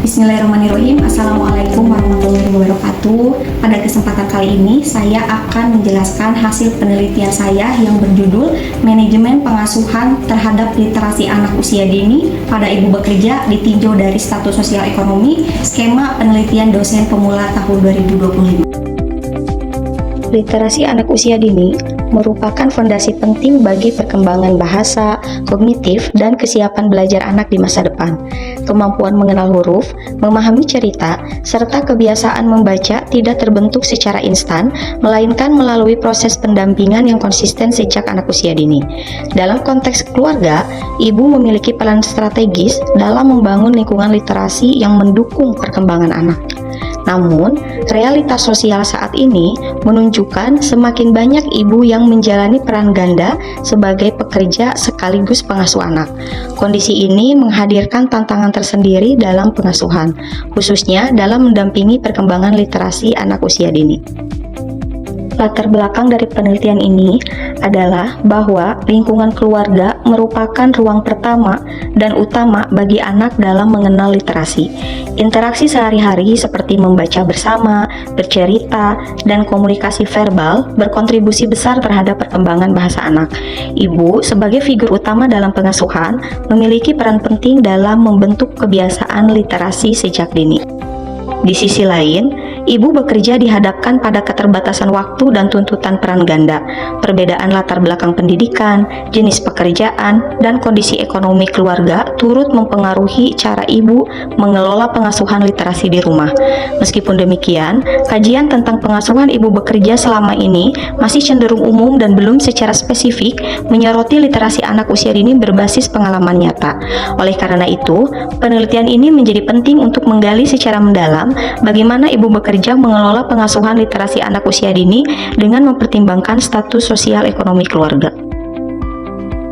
Bismillahirrahmanirrahim. Assalamualaikum warahmatullahi wabarakatuh. Pada kesempatan kali ini saya akan menjelaskan hasil penelitian saya yang berjudul Manajemen Pengasuhan Terhadap Literasi Anak Usia Dini pada Ibu Bekerja ditinjau dari status sosial ekonomi, skema penelitian dosen pemula tahun 2025. Literasi anak usia dini merupakan fondasi penting bagi perkembangan bahasa, kognitif, dan kesiapan belajar anak di masa depan. Kemampuan mengenal huruf, memahami cerita, serta kebiasaan membaca tidak terbentuk secara instan, melainkan melalui proses pendampingan yang konsisten sejak anak usia dini. Dalam konteks keluarga, ibu memiliki peran strategis dalam membangun lingkungan literasi yang mendukung perkembangan anak. Namun, realitas sosial saat ini menunjukkan semakin banyak ibu yang menjalani peran ganda sebagai pekerja sekaligus pengasuh anak. Kondisi ini menghadirkan tantangan tersendiri dalam pengasuhan, khususnya dalam mendampingi perkembangan literasi anak usia dini. Latar belakang dari penelitian ini adalah bahwa lingkungan keluarga merupakan ruang pertama dan utama bagi anak dalam mengenal literasi. Interaksi sehari-hari seperti membaca bersama, bercerita, dan komunikasi verbal berkontribusi besar terhadap perkembangan bahasa anak. Ibu, sebagai figur utama dalam pengasuhan, memiliki peran penting dalam membentuk kebiasaan literasi sejak dini. Di sisi lain, ibu bekerja dihadapkan pada keterbatasan waktu dan tuntutan peran ganda. Perbedaan latar belakang pendidikan, jenis pekerjaan, dan kondisi ekonomi keluarga turut mempengaruhi cara ibu mengelola pengasuhan literasi di rumah. Meskipun demikian, kajian tentang pengasuhan ibu bekerja selama ini masih cenderung umum dan belum secara spesifik menyoroti literasi anak usia dini berbasis pengalaman nyata. Oleh karena itu, penelitian ini menjadi penting untuk menggali secara mendalam bagaimana ibu bekerja mengelola pengasuhan literasi anak usia dini dengan mempertimbangkan status sosial ekonomi keluarga.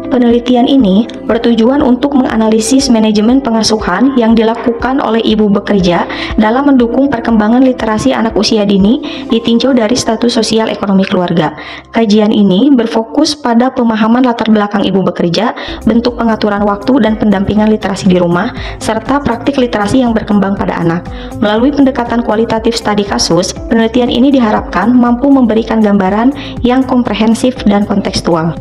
Penelitian ini bertujuan untuk menganalisis manajemen pengasuhan yang dilakukan oleh ibu bekerja dalam mendukung perkembangan literasi anak usia dini ditinjau dari status sosial ekonomi keluarga. Kajian ini berfokus pada pemahaman latar belakang ibu bekerja, bentuk pengaturan waktu dan pendampingan literasi di rumah, serta praktik literasi yang berkembang pada anak. Melalui pendekatan kualitatif studi kasus, penelitian ini diharapkan mampu memberikan gambaran yang komprehensif dan kontekstual.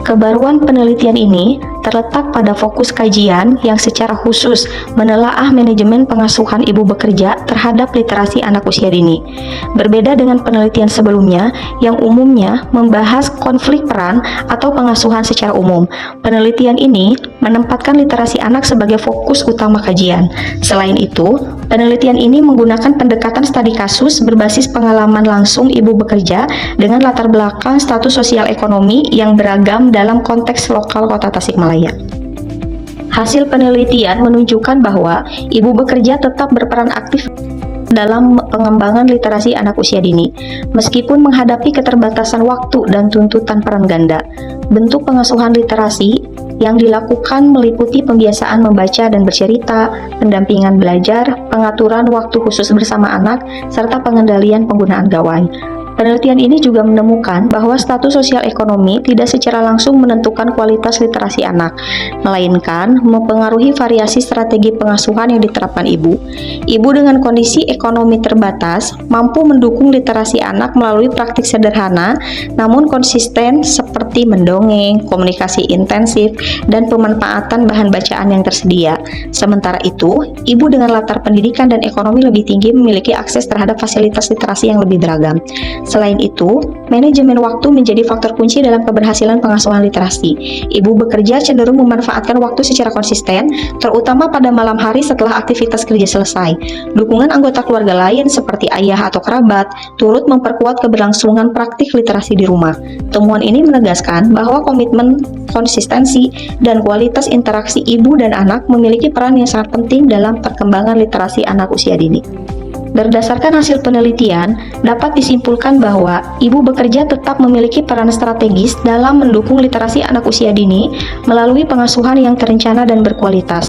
Kebaruan penelitian ini terletak pada fokus kajian yang secara khusus menelaah manajemen pengasuhan ibu bekerja terhadap literasi anak usia dini. Berbeda dengan penelitian sebelumnya yang umumnya membahas konflik peran atau pengasuhan secara umum, penelitian ini menempatkan literasi anak sebagai fokus utama kajian. Selain itu, penelitian ini menggunakan pendekatan studi kasus berbasis pengalaman langsung ibu bekerja dengan latar belakang status sosial ekonomi yang beragam dalam konteks lokal Kota Tasikmalaya. Hasil penelitian menunjukkan bahwa ibu bekerja tetap berperan aktif dalam pengembangan literasi anak usia dini, meskipun menghadapi keterbatasan waktu dan tuntutan peran ganda. Bentuk pengasuhan literasi yang dilakukan meliputi pembiasaan membaca dan bercerita, pendampingan belajar, pengaturan waktu khusus bersama anak, serta pengendalian penggunaan gawai. Penelitian ini juga menemukan bahwa status sosial ekonomi tidak secara langsung menentukan kualitas literasi anak, melainkan mempengaruhi variasi strategi pengasuhan yang diterapkan ibu. Ibu dengan kondisi ekonomi terbatas mampu mendukung literasi anak melalui praktik sederhana namun konsisten seperti mendongeng, komunikasi intensif, dan pemanfaatan bahan bacaan yang tersedia. Sementara itu, ibu dengan latar pendidikan dan ekonomi lebih tinggi memiliki akses terhadap fasilitas literasi yang lebih beragam. Selain itu, manajemen waktu menjadi faktor kunci dalam keberhasilan pengasuhan literasi. Ibu bekerja cenderung memanfaatkan waktu secara konsisten, terutama pada malam hari setelah aktivitas kerja selesai. Dukungan anggota keluarga lain seperti ayah atau kerabat turut memperkuat keberlangsungan praktik literasi di rumah. Temuan ini menegaskan bahwa komitmen, konsistensi, dan kualitas interaksi ibu dan anak memiliki peran yang sangat penting dalam perkembangan literasi anak usia dini. Berdasarkan hasil penelitian, dapat disimpulkan bahwa ibu bekerja tetap memiliki peran strategis dalam mendukung literasi anak usia dini melalui pengasuhan yang terencana dan berkualitas.